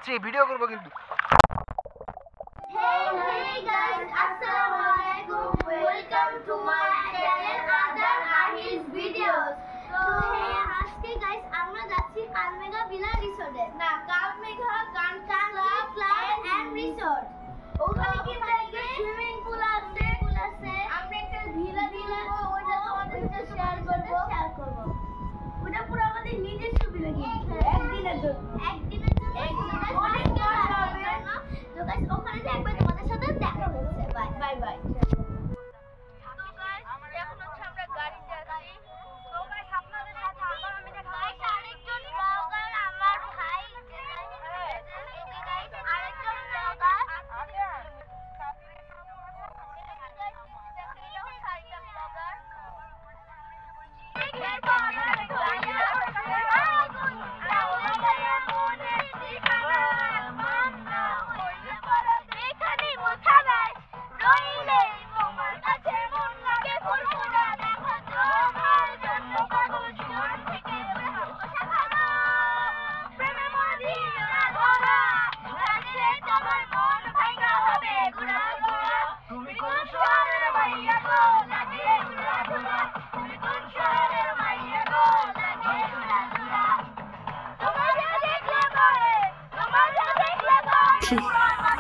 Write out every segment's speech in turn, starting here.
যাচ্ছি, ভিডিও করবো কিন্তু। Hey guys, Assalamualaikum. Welcome to my channel Azan Ahil's videos. So hey, আজকে guys আমরা যাচ্ছি কালমেঘা ভিলা রিসোর্টে। না, কালমেঘা গানটা ক্লাব এন্ড রিসোর্ট। ওখানে কি থাকবে? সুইমিং পুল আছে, আমরা একটা ভিলা দিলাম, ওটা তোমাদের সাথে শেয়ার করব। ওটা পুরো আমাদের নিজস্ব ভিলা কিন্তু একদিনের জন্য। অনেক মজা হবে। তো গাইস ওখানে দেখবে, তোমাদের সাথে দেখা হচ্ছে। Bye bye. তো গাইস এখন হচ্ছে আমরা গাড়িতে আছি। তো গাইস আপনাদের সাথে আবার আমি গাইস আরেকজন ব্লগার আমার ভাই গাইস আরেকজন ব্লগার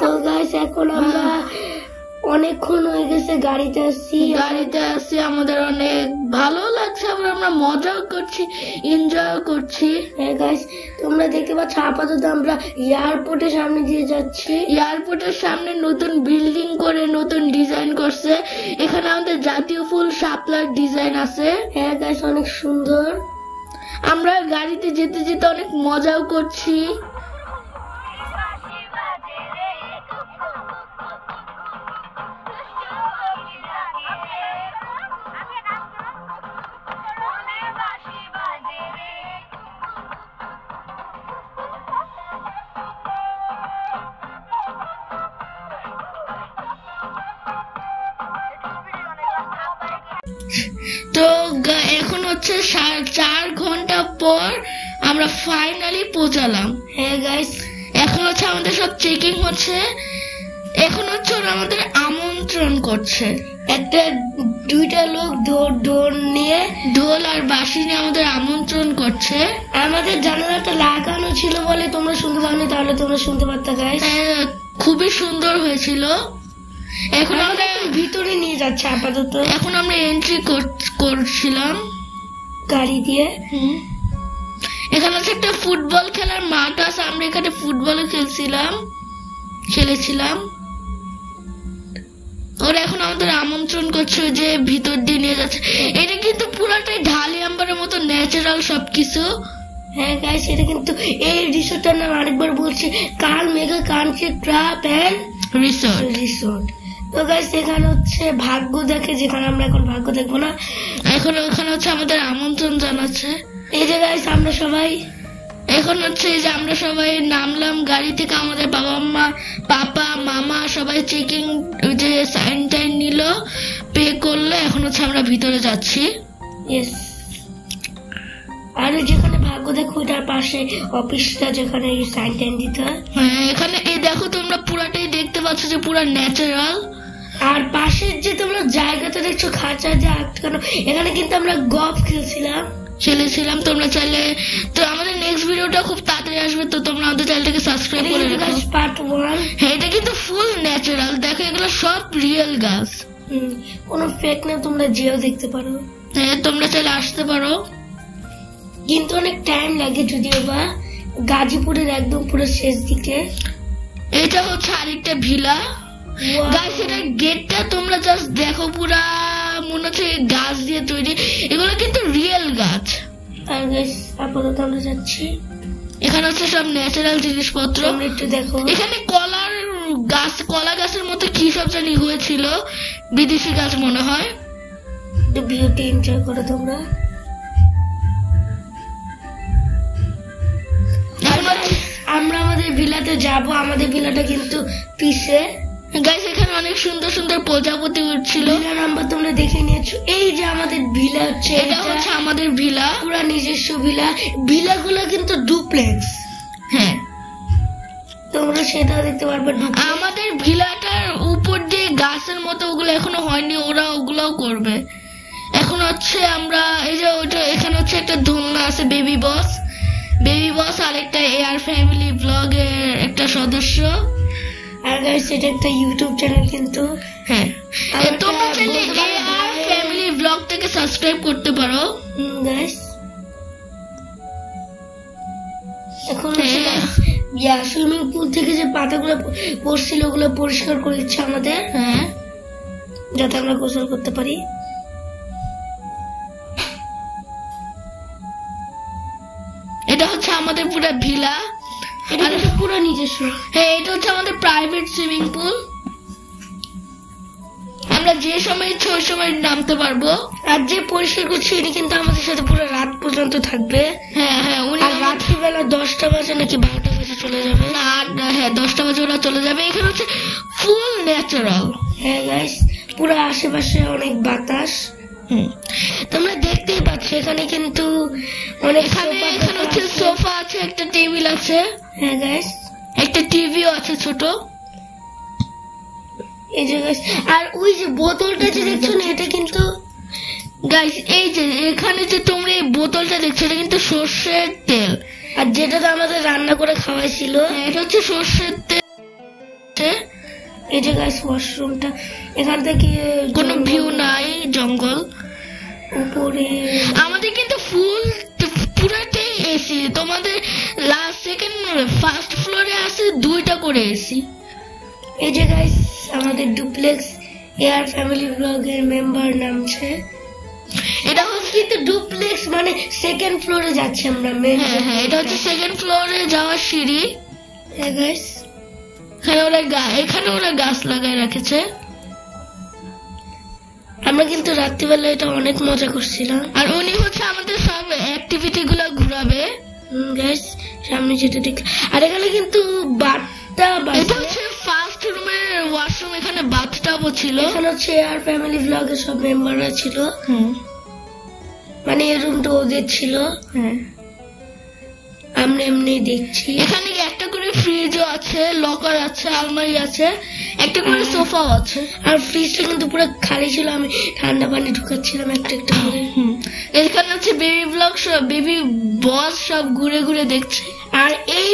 তো গাইস এখন আমরা অনেকক্ষণ হয়ে গেছে গাড়িতে আসছি, আমাদের অনেক ভালো লাগছে, আমরা মজাও করছি, এনজয় করছি। হ্যাঁ গাইস তোমরা দেখতে পাচ্ছ আপাতত আমরা এয়ারপোর্টের সামনে দিয়ে যাচ্ছি। এয়ারপোর্টের সামনে নতুন বিল্ডিং করে নতুন ডিজাইন করছে, এখানে আমাদের জাতীয় ফুল শাপলার ডিজাইন আছে। হ্যাঁ গাইস অনেক সুন্দর, আমরা গাড়িতে যেতে যেতে অনেক মজাও করছি। তো এখন হচ্ছে 4 ঘন্টা পর আমরা ফাইনালি পৌঁছালাম। হ্যাঁ গাইস এখন হচ্ছে আমাদের সব চেকিং হচ্ছে, এখন হচ্ছে ওরা আমাদের আমন্ত্রণ করছে। একটা 2টা লোক ঢোল নিয়ে ঢোল আর বাঁশি নিয়ে আমাদের আমন্ত্রণ করছে। আমাদের জানালাটা লাগানো ছিল বলে তোমরা শুনতে পাওনি, তাহলে তোমরা শুনতে পারতে গাইস। খুবই সুন্দর হয়েছিল। এখন আমরা ভিতরে নিয়ে যাচ্ছে আপাতত। এখন আমরা এন্ট্রি করছিলাম গাড়ি দিয়ে। এখানে হচ্ছে একটা ফুটবল খেলার মাঠ আছে, আমরা এখানে ফুটবল খেলেছিলাম। ওরা এখন আমাদের আমন্ত্রণ করছে যে ভিতর দিয়ে নিয়ে যাচ্ছে। এটা কিন্তু পুরাটাই ঢালি আম্বারের মতো ন্যাচারাল সবকিছু। হ্যাঁ গাইস এটা কিন্তু এই রিসোর্টটার নাম আরেকবার বলছি, Kalmegha country club and resort. তো গাইস এখানে হচ্ছে ভাগ্য দেখে, যেখানে আমরা এখন ভাগ্য দেখবো না, এখন ওখানে হচ্ছে আমাদের আমন্ত্রণ জানাচ্ছে। এই যে গাইস আমরা সবাই এখন হচ্ছে এই যে আমরা সবাই নামলাম গাড়ি থেকে, আমাদের পাপা মামা সবাই চেকিং যে সাইন টাইন নিল, পে করলো। এখন হচ্ছে আমরা ভিতরে যাচ্ছি। আর যেখানে ভাগ্য দেখো ওটার পাশে অফিসটা, যেখানে সাইন টাইন দিতে হয়। হ্যাঁ এখানে এই দেখো তোমরা পুরাটাই দেখতে পাচ্ছ যে পুরা ন্যাচারাল। আর পাশের যে তোমরা জায়গাটা দেখছো খাঁচা যে আটকানো, এখানে কিন্তু আমরা গলফ খেলেছিলাম। তোমরা চাইলে, তো আমাদের নেক্সট ভিডিওটা খুব তাড়াতাড়ি আসবে, তো তোমরা আমাদের চ্যানেলটাকে সাবস্ক্রাইব করে রাখো। পার্ট 1। হ্যাঁ এটা কিন্তু ফুল ন্যাচারাল, দেখো এগুলো সব রিয়েল গাছ, কোনো ফেক না। তোমরা যেও দেখতে পারো। হ্যাঁ তোমরা চাইলে আসতে পারো, কিন্তু অনেক টাইম লাগে যদিও বা। গাজীপুরের একদম পুরো শেষ দিকে। এটা হচ্ছে আরেকটা ভিলা গাইস, এটা গেটটা তোমরা জাস্ট দেখো, পুরা মনে হচ্ছে গাছ দিয়ে তৈরি, এগুলো কিন্তু রিয়েল গাছ। আর গাইস আপাতত আমরা যাচ্ছি, এখানে হচ্ছে সব ন্যাচারাল জিনিসপত্র। একটু দেখো এখানে কলা গাছের মতো কি সব জানি হয়েছিল, বিদেশি গাছ মনে হয়। ভিউটি এনজয় করো তোমরা। আমরা আমাদের ভিলাতে যাব, আমাদের ভিলাটা কিন্তু পিছে গাইস। এখানে অনেক সুন্দর সুন্দর প্রজাপতি উঠছিল। ভিলা নাম্বার তোমরা দেখে নিয়েছো। এই যে আমাদের ভিলা হচ্ছে, এটা হচ্ছে আমাদের ভিলা, পুরা নিজস্ব ভিলা। ভিলাগুলো কিন্তু ডুপ্লেক্স। হ্যাঁ সেটাও দেখতে পারবে। আমাদের ভিলাটার উপর দিয়ে গাছের মতো ওগুলো এখনো হয়নি, ওরা ওগুলোও করবে। এখন হচ্ছে আমরা এই যে ওইটা এখানে হচ্ছে একটা দোলনা আছে, বেবি বস আর একটা এআর ফ্যামিলি ব্লগের একটা সদস্য। আর গাইস এটা একটা ইউটিউব চ্যানেল কিন্তু। হ্যাঁ, তোমরা চাইলে এআর ফ্যামিলি ব্লগটাকে সাবস্ক্রাইব করতে পারো গাইস। এখন সুইমিং পুল থেকে যে পাতাগুলো পড়ছিল ওগুলো পরিষ্কার করে দিচ্ছে আমাদের। হ্যাঁ, যাতে আমরা গোসল করতে পারি। এটা হচ্ছে আমাদের পুরো ভিলা, এটা পুরো নিজস্ব। হ্যাঁ, এটা হচ্ছে আমাদের প্রাইভেট সুইমিং পুল। আমরা যে সময় ইচ্ছে ওই সময় নামতে পারবো। আর যে পরিষ্কার করছে উনি কিন্তু আমাদের সাথে পুরো রাত পর্যন্ত থাকবে। হ্যাঁ হ্যাঁ, উনি রাত্রিবেলা 10টা বাজে নাকি 12টা বাজে চলে যাবে। হ্যাঁ 10টা বাজে ওরা চলে যাবে। এখানে হচ্ছে ফুল ন্যাচারাল। হ্যাঁ গাইস, পুরো আশেপাশে অনেক বাতাস। তোমরা দেখতেই পাচ্ছ এখানে কিন্তু অনেক। এখানে হচ্ছে সোফা আছে, একটা টেবিল আছে। হ্যাঁ গাইস, একটা টিভিও আছে ছোট। এই যে গাইস, আর ওই যে বোতলটা যে দেখছো না, এটা কিন্তু গাইস এই যে এখানে যে তোমরা এই বোতলটা দেখছো এটা কিন্তু সর্ষের তেল। আর যেটা আমাদের রান্না করে খাওয়াইছিল এটা হচ্ছে সর্ষের তেল। এই যে গাইস ওয়াশরুমটা, এখান থেকে কোনো ভিউ নাই, জঙ্গল উপরে। আমাদের কিন্তু ফুল পুরাটাই এসি। তোমাদের ফার্স্ট ফ্লোরে আছে 2টা করে এসি। এই যে গাইস আমাদের ডুপ্লেক্স এআর ফ্যামিলি ব্লগের মেম্বার নামছে। এটা হচ্ছে কিন্তু ডুপ্লেক্স মানে সেকেন্ড ফ্লোরে যাচ্ছি আমরা। হ্যাঁ, এটা হচ্ছে সেকেন্ড ফ্লোরে যাওয়ার সিঁড়ি। হ্যাঁ গাইস, এখানে ওরা গাছ লাগায় রেখেছে। আমরা কিন্তু রাত্রিবেলা এটা অনেক মজা করছিলাম। আর উনি হচ্ছে আমাদের সব অ্যাক্টিভিটি গুলো ঘুরাবে গাইস। সামনে যেটা দেখ, আর এখানে কিন্তু এটা হচ্ছে ফার্স্ট রুমের ওয়াশরুম। এখানে বাথটাবও ছিল। এখানে হচ্ছে আর ফ্যামিলি ব্লগের সব মেম্বাররা ছিল। মানে এই রুমটা ওদের ছিল। আমরা এমনি দেখছি। এখানে একটা করে ফ্রিজও আছে, লকার আছে, আলমারি আছে, একটা করে সোফাও আছে। আর ফ্রিজটা কিন্তু পুরো খালি ছিল, আমি ঠান্ডা পানি ঢুকাচ্ছিলাম একটা একটা করে। এখানে হচ্ছে বেবি ব্লগ সব, বেবি বস সব ঘুরে ঘুরে দেখছে। আর এই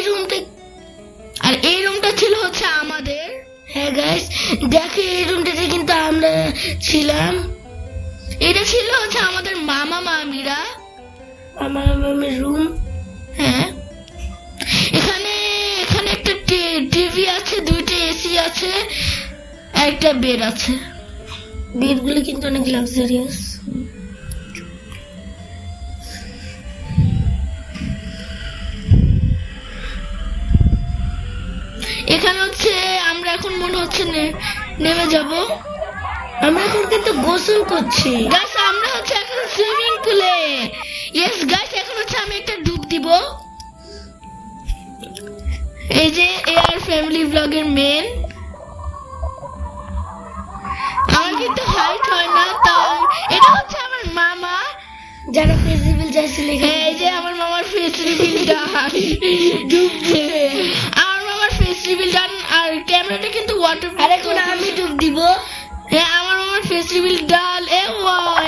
রুমটা ছিল হচ্ছে আমাদের। হ্যাঁ গাইস, দেখো এই রুমটাতে কিন্তু আমরা ছিলাম। এটা ছিল হচ্ছে আমাদের মামা মামিরা, আমার মামির রুম। হ্যাঁ, এখানে একটা টিভি আছে, 2টা এসি আছে, একটা বেড আছে। বেডগুলো কিন্তু অনেক লাক্সারিয়াস। এখানে হচ্ছে আমরা এখন মনে হচ্ছে নেমে যাব। আমরা এখন কিন্তু গোসল করছি গাইস। আমরা হচ্ছে এখন সুইমিং পুলে। ইয়েস গাইস, এখন হচ্ছে আমি একটা ডুব দিব। এই যে এআর ফ্যামিলি ব্লগের মেন। আমার কিন্তু হাইট হয় না, তাও এটা হচ্ছে আমার মামা যারা ফেস রিভিল চাইছিল। এই যে আমার মামার ফেস রিভিল ডান ডুবছে। আমার মামার ফেস রিভিল ডান। আর ক্যামেরাটা কিন্তু ওয়াটার। আর এখন আমি ডুব দিব। হ্যাঁ, আমার মামার ফেস রিভিল ডাল।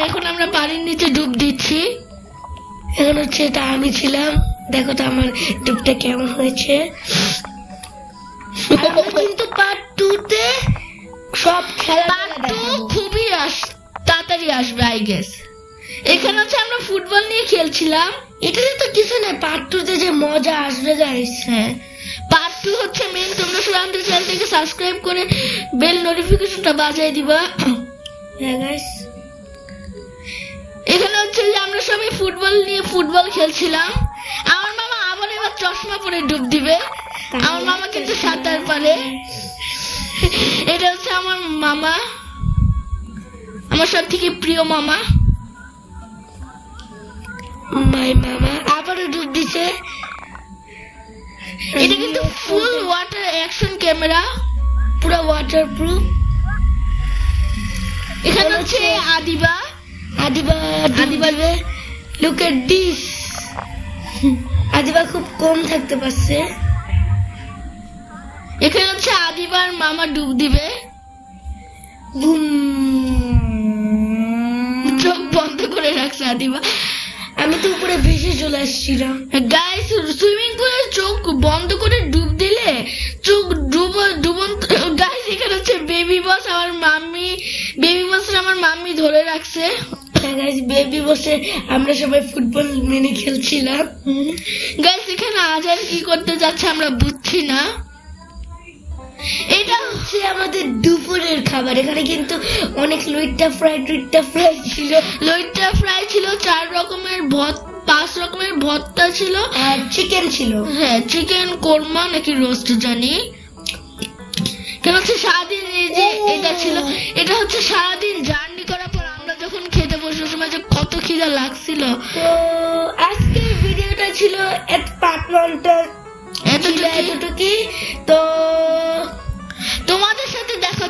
এখন আমরা পানির নিচে ডুব দিচ্ছি। এখন হচ্ছে এটা আমি ছিলাম। দেখো তো আমার ডুবটা কেমন হয়েছে। কিন্তু পার্ট 2-তে সব খেলা খুবই তাড়াতাড়ি আসবে আই গেস। এখানে হচ্ছে আমরা ফুটবল নিয়ে খেলছিলাম। এটাতে তো কিছু না, পার্ট 2-তে যে মজা আসবে গাইস। হ্যাঁ, পার্ট 2 হচ্ছে মেন। তোমরা সবাই আমাদের চ্যানেলটাকে সাবস্ক্রাইব করে বেল নোটিফিকেশনটা বাজাই দিবা। হ্যাঁ গাইস, এখানে হচ্ছে যে আমরা সবাই ফুটবল খেলছিলাম। আমার মামা আবার এবার চশমা পরে ডুব দিবে। আমার মামা কিন্তু সাঁতার পারে। এটা হচ্ছে আমার মামা, আমার সব থেকে প্রিয় মামা। মাই মামা আবারও ডুব দিছে। এটা কিন্তু ফুল ওয়াটার অ্যাকশন ক্যামেরা, পুরো ওয়াটারপ্রুফ। এখানে হচ্ছে Adiba look at this. Adiba খুব কম থাকতে পারছে। এখানে হচ্ছে আদিবার মামা ডুব দিবে, চোখ বন্ধ করে রাখছে আদিবা। আমি তো উপরে ভেসে চলে আসছিলাম। গাইস, সুইমিং পুলে চোখ বন্ধ করে ডুব দিলে চোখ ডুবন্ত। গাইস, এখানে হচ্ছে বেবি বস আমার মাম্মি ধরে রাখছে। গাইস, বেবি বসে আমরা সবাই ফুটবল মেনে খেলছিলাম। গাইস, এখানে আজান কি করতে যাচ্ছে আমরা বুঝছি না। এটা হচ্ছে আমাদের দুপুরের খাবার। এখানে কিন্তু অনেক লইট্টা ফ্রাই ছিল। লইট্টা ফ্রাই ছিল, 4 রকমের 5 রকমের ভর্তা ছিল, আর চিকেন ছিল। হ্যাঁ, চিকেন কোরমা নাকি রোস্ট জানি। কেন হচ্ছে সারাদিন এই যে এটা ছিল, এটা হচ্ছে সারাদিন জার্নি করার পর আমরা যখন খেতে বসার সময় যে কত খিদা লাগছিল। তো আজকের ভিডিওটা ছিল এতটুকুই। তো তোমাদের সাথে দেখা